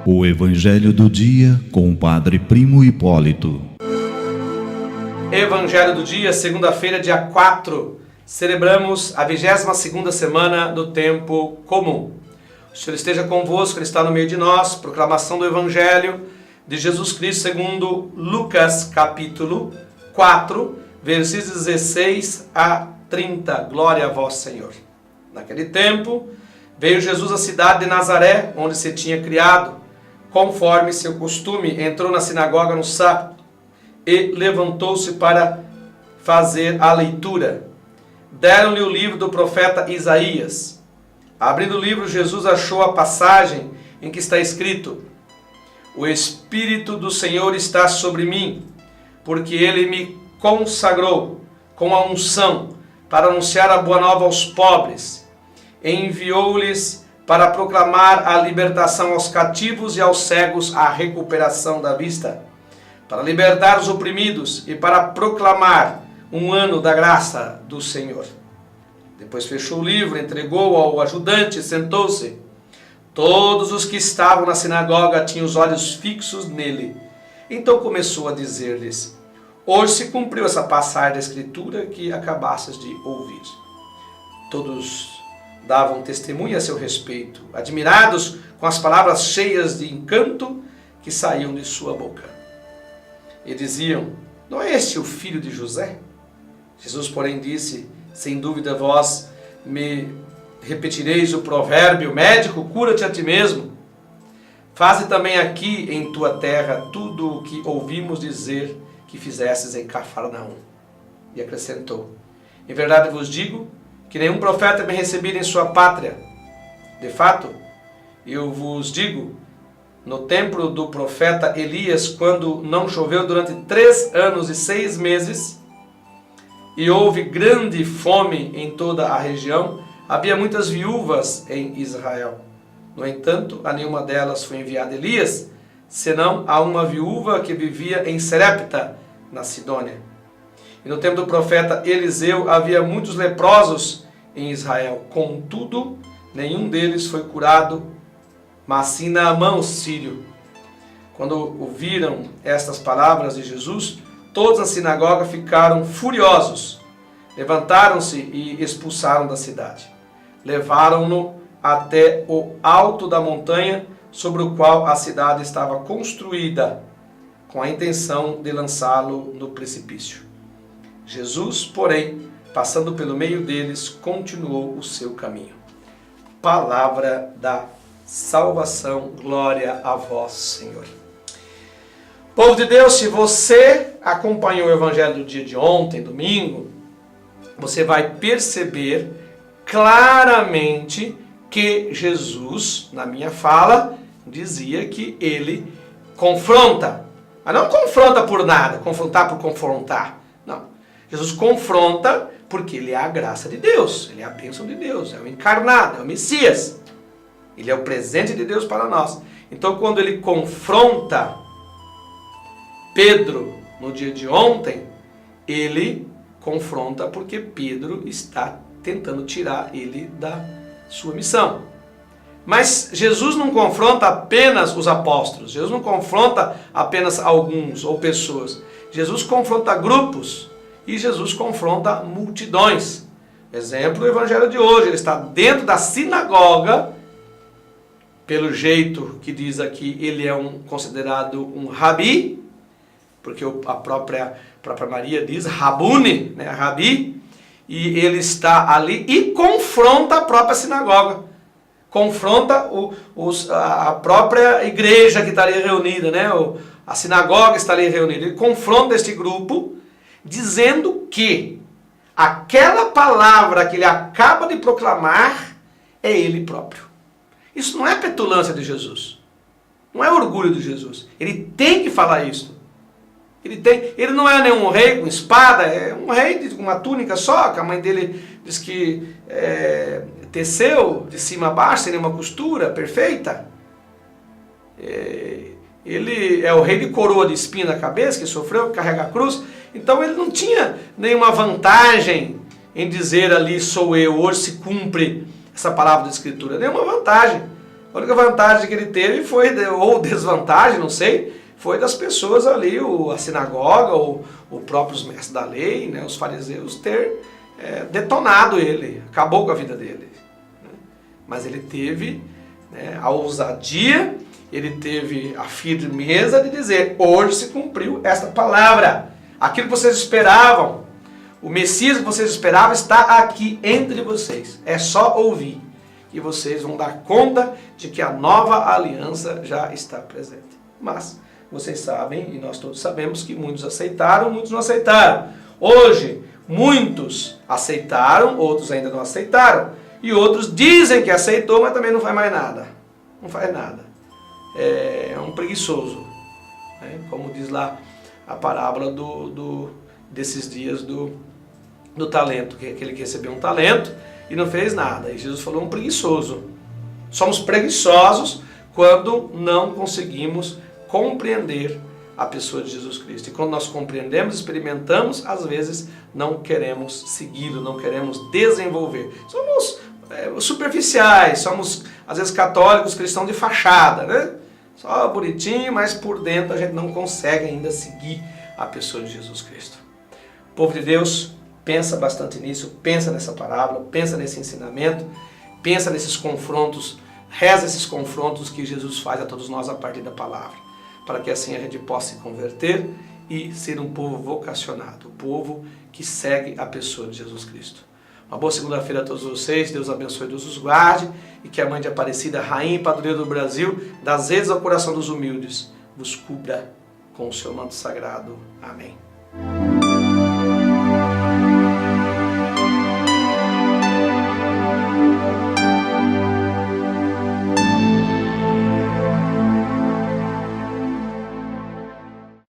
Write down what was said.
O Evangelho do Dia com o Padre Primo Hipólito. Evangelho do Dia, segunda-feira, dia 4. Celebramos a 22ª semana do Tempo Comum. O Senhor esteja convosco, Ele está no meio de nós. Proclamação do Evangelho de Jesus Cristo segundo Lucas, capítulo 4, versículos 16 a 30. Glória a vós, Senhor. Naquele tempo, veio Jesus à cidade de Nazaré, onde se tinha criado. Conforme seu costume, entrou na sinagoga no sábado e levantou-se para fazer a leitura. Deram-lhe o livro do profeta Isaías. Abrindo o livro, Jesus achou a passagem em que está escrito: O Espírito do Senhor está sobre mim, porque Ele me consagrou com a unção para anunciar a boa nova aos pobres. Enviou-lhes para proclamar a libertação aos cativos e aos cegos a recuperação da vista, para libertar os oprimidos e para proclamar um ano da graça do Senhor. Depois fechou o livro, entregou ao ajudante e sentou-se. Todos os que estavam na sinagoga tinham os olhos fixos nele. Então começou a dizer-lhes: Hoje se cumpriu essa passagem da Escritura que acabastes de ouvir. Todos davam testemunho a seu respeito, admirados com as palavras cheias de encanto que saíam de sua boca. E diziam: Não é este o filho de José? Jesus, porém, disse: Sem dúvida vós me repetireis o provérbio: médico, cura-te a ti mesmo. Faze também aqui em tua terra tudo o que ouvimos dizer que fizestes em Cafarnaum. E acrescentou: Em verdade vos digo que nenhum profeta é bem recebido em sua pátria. De fato, eu vos digo, no tempo do profeta Elias, quando não choveu durante 3 anos e 6 meses, e houve grande fome em toda a região, havia muitas viúvas em Israel. No entanto, a nenhuma delas foi enviado Elias, senão a uma viúva que vivia em Serepta, na Sidônia. E no tempo do profeta Eliseu havia muitos leprosos em Israel. Contudo, nenhum deles foi curado, mas sim Naamã, o sírio. Quando ouviram estas palavras de Jesus, todos na sinagoga ficaram furiosos. Levantaram-se e expulsaram da cidade. Levaram-no até o alto da montanha sobre o qual a cidade estava construída, com a intenção de lançá-lo no precipício. Jesus, porém, passando pelo meio deles, continuou o seu caminho. Palavra da salvação, glória a vós, Senhor. Povo de Deus, se você acompanhou o Evangelho do dia de ontem, domingo, você vai perceber claramente que Jesus, na minha fala, dizia que ele confronta. Mas não confronta por nada, confrontar por confrontar. Não. Jesus confronta porque ele é a graça de Deus, ele é a bênção de Deus, é o encarnado, é o Messias. Ele é o presente de Deus para nós. Então, quando ele confronta Pedro no dia de ontem, ele confronta porque Pedro está tentando tirar ele da sua missão. Mas Jesus não confronta apenas os apóstolos, Jesus não confronta apenas alguns ou pessoas. Jesus confronta grupos e Jesus confronta multidões. Exemplo do Evangelho de hoje, ele está dentro da sinagoga, pelo jeito que diz aqui, ele é considerado um rabi, porque a própria Maria diz Rabune, né, rabi, e ele está ali e confronta a própria sinagoga. Confronta a própria igreja que está ali reunida, né? A sinagoga está ali reunida. Ele confronta este grupo, dizendo que aquela palavra que ele acaba de proclamar é ele próprio. Isso não é petulância de Jesus. Não é orgulho de Jesus. Ele tem que falar isso. Ele não é nenhum rei com espada, é um rei com uma túnica só, que a mãe dele diz que teceu de cima a baixo, sem nenhuma costura, perfeita. ele é o rei de coroa de espinho na cabeça, que sofreu, que carrega a cruz, então ele não tinha nenhuma vantagem em dizer ali, sou eu, hoje se cumpre essa palavra da Escritura, nenhuma vantagem. A única vantagem que ele teve foi, ou desvantagem, não sei, foi das pessoas ali, a sinagoga, ou os próprios mestres da lei, né, os fariseus, ter detonado ele, acabou com a vida dele. Mas ele teve, né, a ousadia, ele teve a firmeza de dizer, hoje se cumpriu esta palavra. Aquilo que vocês esperavam, o Messias que vocês esperavam está aqui entre vocês. É só ouvir e vocês vão dar conta de que a nova aliança já está presente. Mas vocês sabem, e nós todos sabemos, que muitos aceitaram, muitos não aceitaram. Hoje, muitos aceitaram, outros ainda não aceitaram. E outros dizem que aceitou, mas também não faz mais nada. Não faz nada. É um preguiçoso. Né? Como diz lá a parábola desses dias do talento, que aquele que recebeu um talento e não fez nada. E Jesus falou um preguiçoso. Somos preguiçosos quando não conseguimos compreender a pessoa de Jesus Cristo. E quando nós compreendemos, experimentamos, às vezes não queremos segui-lo, não queremos desenvolver. Somos superficiais, somos às vezes católicos, cristãos de fachada, né? Só bonitinho, mas por dentro a gente não consegue ainda seguir a pessoa de Jesus Cristo. O povo de Deus, pensa bastante nisso, pensa nessa parábola, pensa nesse ensinamento, pensa nesses confrontos, reza esses confrontos que Jesus faz a todos nós a partir da palavra, para que assim a gente possa se converter e ser um povo vocacionado, um povo que segue a pessoa de Jesus Cristo. Uma boa segunda-feira a todos vocês, Deus abençoe, Deus os guarde, e que a Mãe de Aparecida, Rainha e Padroeira do Brasil, das vezes ao coração dos humildes, vos cubra com o seu manto sagrado. Amém.